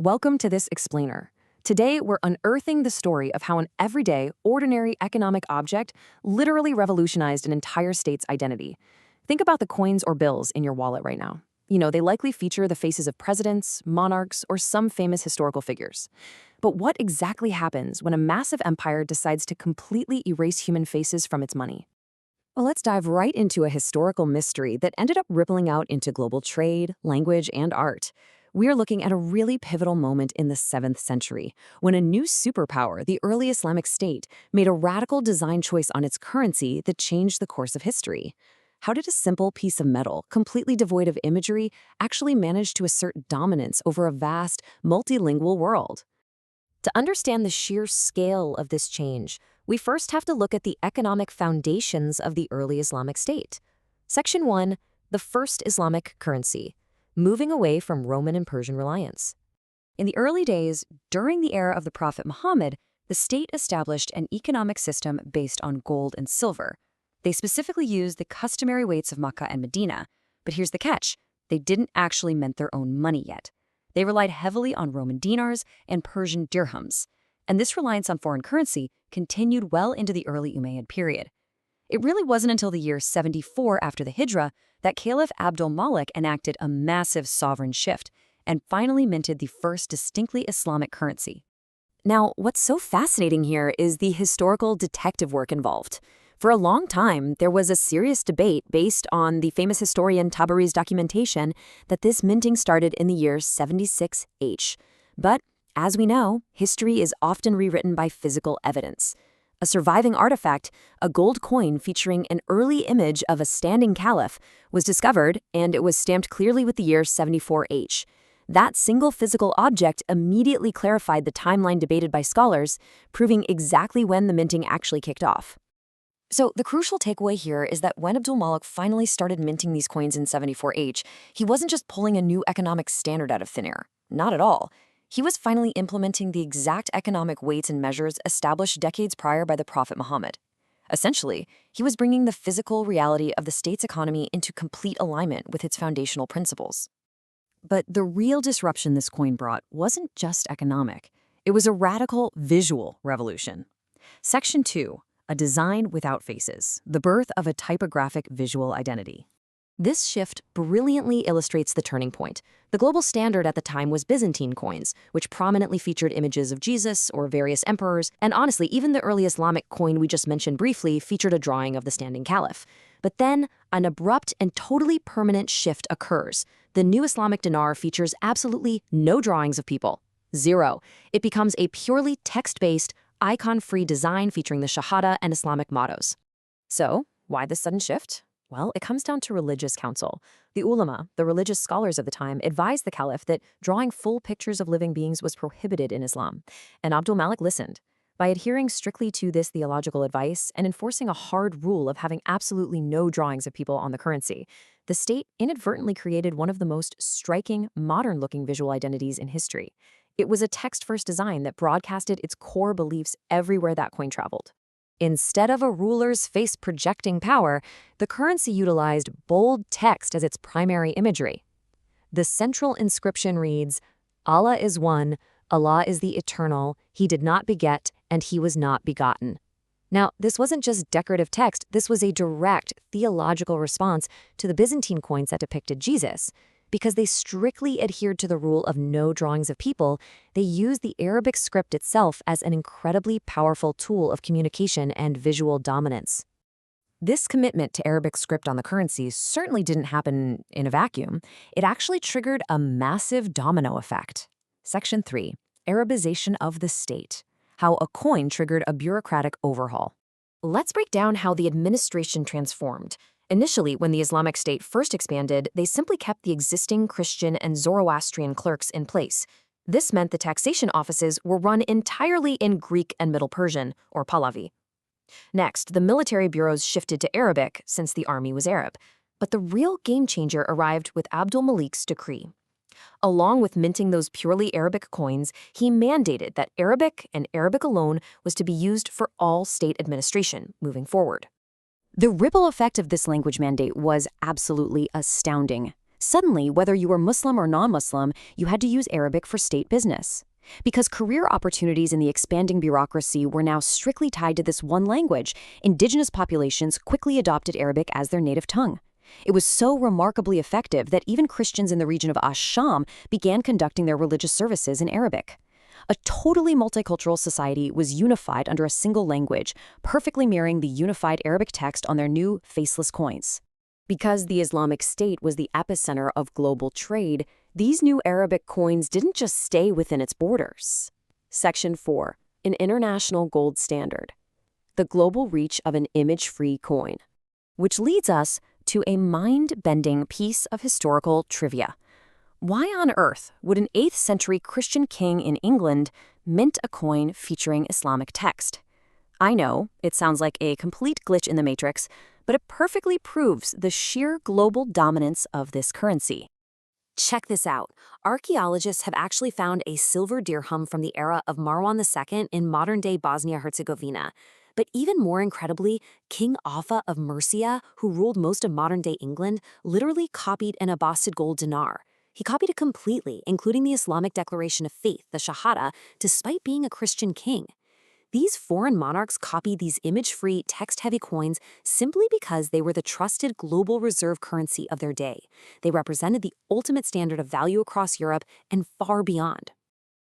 Welcome to this explainer. Today, we're unearthing the story of how an everyday, ordinary economic object literally revolutionized an entire state's identity. Think about the coins or bills in your wallet right now. They likely feature the faces of presidents, monarchs, or some famous historical figures. But what exactly happens when a massive empire decides to completely erase human faces from its money? Well, let's dive right into a historical mystery that ended up rippling out into global trade, language, and art. We are looking at a really pivotal moment in the 7th century, when a new superpower, the early Islamic State, made a radical design choice on its currency that changed the course of history. How did a simple piece of metal, completely devoid of imagery, actually manage to assert dominance over a vast, multilingual world? To understand the sheer scale of this change, we first have to look at the economic foundations of the early Islamic State. Section 1, the first Islamic currency. Moving away from Roman and Persian reliance. In the early days, during the era of the Prophet Muhammad, the state established an economic system based on gold and silver. They specifically used the customary weights of Mecca and Medina, but here's the catch: they didn't actually mint their own money yet. They relied heavily on Roman dinars and Persian dirhams, and this reliance on foreign currency continued well into the early Umayyad period. It really wasn't until the year 74 after the Hijra that Caliph Abdul-Malik enacted a massive sovereign shift and finally minted the first distinctly Islamic currency. Now, what's so fascinating here is the historical detective work involved. For a long time, there was a serious debate based on the famous historian Tabari's documentation that this minting started in the year 76H. But, as we know, history is often rewritten by physical evidence. A surviving artifact, a gold coin featuring an early image of a standing caliph, was discovered, and it was stamped clearly with the year 74H. That single physical object immediately clarified the timeline debated by scholars, proving exactly when the minting actually kicked off. So the crucial takeaway here is that when Abdul-Malik finally started minting these coins in 74H, he wasn't just pulling a new economic standard out of thin air. Not at all. He was finally implementing the exact economic weights and measures established decades prior by the Prophet Muhammad. Essentially, he was bringing the physical reality of the state's economy into complete alignment with its foundational principles. But the real disruption this coin brought wasn't just economic. It was a radical visual revolution. Section 2, a design without faces, the birth of a typographic visual identity. This shift brilliantly illustrates the turning point. The global standard at the time was Byzantine coins, which prominently featured images of Jesus or various emperors, and honestly, even the early Islamic coin we just mentioned briefly featured a drawing of the standing caliph. But then, an abrupt and totally permanent shift occurs. The new Islamic dinar features absolutely no drawings of people. Zero. It becomes a purely text-based, icon-free design featuring the Shahada and Islamic mottos. So, why this sudden shift? Well, it comes down to religious counsel. The ulama, the religious scholars of the time, advised the caliph that drawing full pictures of living beings was prohibited in Islam, and Abdul-Malik listened. By adhering strictly to this theological advice and enforcing a hard rule of having absolutely no drawings of people on the currency, the state inadvertently created one of the most striking, modern-looking visual identities in history. It was a text-first design that broadcasted its core beliefs everywhere that coin traveled. Instead of a ruler's face projecting power, the currency utilized bold text as its primary imagery. The central inscription reads, "Allah is one, Allah is the eternal, He did not beget, and He was not begotten." Now, this wasn't just decorative text, this was a direct theological response to the Byzantine coins that depicted Jesus. Because they strictly adhered to the rule of no drawings of people, they used the Arabic script itself as an incredibly powerful tool of communication and visual dominance. This commitment to Arabic script on the currency certainly didn't happen in a vacuum. It actually triggered a massive domino effect. Section 3, Arabization of the state. How a coin triggered a bureaucratic overhaul. Let's break down how the administration transformed. Initially, when the Islamic State first expanded, they simply kept the existing Christian and Zoroastrian clerks in place. This meant the taxation offices were run entirely in Greek and Middle Persian, or Pahlavi. Next, the military bureaus shifted to Arabic, since the army was Arab. But the real game-changer arrived with Abdul-Malik's decree. Along with minting those purely Arabic coins, he mandated that Arabic and Arabic alone was to be used for all state administration moving forward. The ripple effect of this language mandate was absolutely astounding. Suddenly, whether you were Muslim or non-Muslim, you had to use Arabic for state business. Because career opportunities in the expanding bureaucracy were now strictly tied to this one language, indigenous populations quickly adopted Arabic as their native tongue. It was so remarkably effective that even Christians in the region of Ash-Sham began conducting their religious services in Arabic. A totally multicultural society was unified under a single language, perfectly mirroring the unified Arabic text on their new faceless coins. Because the Islamic State was the epicenter of global trade, these new Arabic coins didn't just stay within its borders. Section 4. An international gold standard. The global reach of an image-free coin. Which leads us to a mind-bending piece of historical trivia. Why on earth would an 8th century Christian king in England mint a coin featuring Islamic text? I know, it sounds like a complete glitch in the matrix, but it perfectly proves the sheer global dominance of this currency. Check this out. Archaeologists have actually found a silver dirham from the era of Marwan II in modern-day Bosnia-Herzegovina. But even more incredibly, King Offa of Mercia, who ruled most of modern-day England, literally copied an Abbasid gold dinar. He copied it completely, including the Islamic declaration of faith, the Shahada, despite being a Christian king. These foreign monarchs copied these image-free, text-heavy coins simply because they were the trusted global reserve currency of their day. They represented the ultimate standard of value across Europe and far beyond.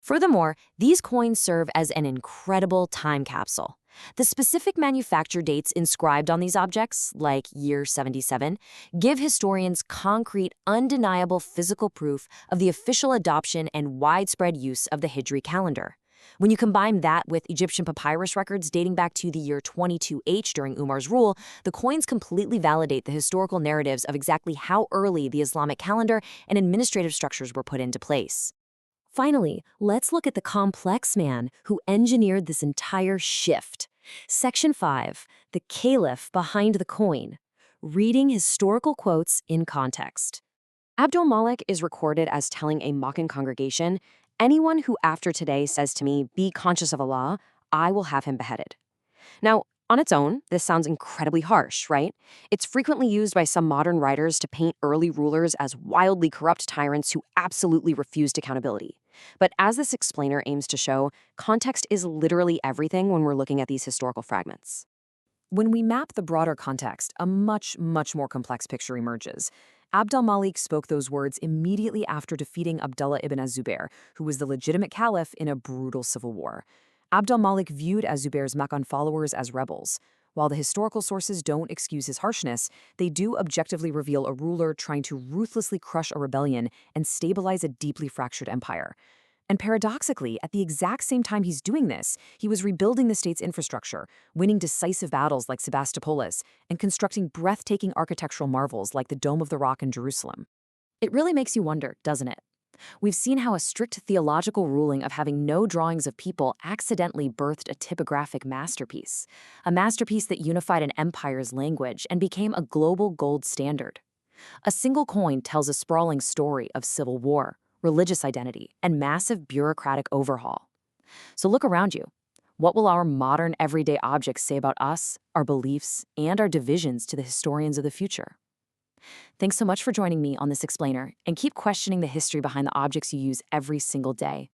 Furthermore, these coins serve as an incredible time capsule. The specific manufacture dates inscribed on these objects, like year 77, give historians concrete, undeniable physical proof of the official adoption and widespread use of the Hijri calendar. When you combine that with Egyptian papyrus records dating back to the year 22H during Umar's rule, the coins completely validate the historical narratives of exactly how early the Islamic calendar and administrative structures were put into place. Finally, let's look at the complex man who engineered this entire shift. Section 5, the Caliph behind the coin, reading historical quotes in context. Abdul-Malik is recorded as telling a mocking congregation, "Anyone who after today says to me, 'Be conscious of Allah,' I will have him beheaded." Now, on its own, this sounds incredibly harsh, right? It's frequently used by some modern writers to paint early rulers as wildly corrupt tyrants who absolutely refused accountability. But as this explainer aims to show, context is literally everything when we're looking at these historical fragments. When we map the broader context, a much more complex picture emerges. Abdul-Malik spoke those words immediately after defeating Abdullah ibn az-Zubair, who was the legitimate caliph in a brutal civil war. Abdul-Malik viewed az-Zubair's Makkan followers as rebels. While the historical sources don't excuse his harshness, they do objectively reveal a ruler trying to ruthlessly crush a rebellion and stabilize a deeply fractured empire. And paradoxically, at the exact same time he's doing this, he was rebuilding the state's infrastructure, winning decisive battles like Sebastopol, and constructing breathtaking architectural marvels like the Dome of the Rock in Jerusalem. It really makes you wonder, doesn't it? We've seen how a strict theological ruling of having no drawings of people accidentally birthed a typographic masterpiece, a masterpiece that unified an empire's language and became a global gold standard. A single coin tells a sprawling story of civil war, religious identity, and massive bureaucratic overhaul. So look around you. What will our modern everyday objects say about us, our beliefs, and our divisions to the historians of the future? Thanks so much for joining me on this explainer, and keep questioning the history behind the objects you use every single day.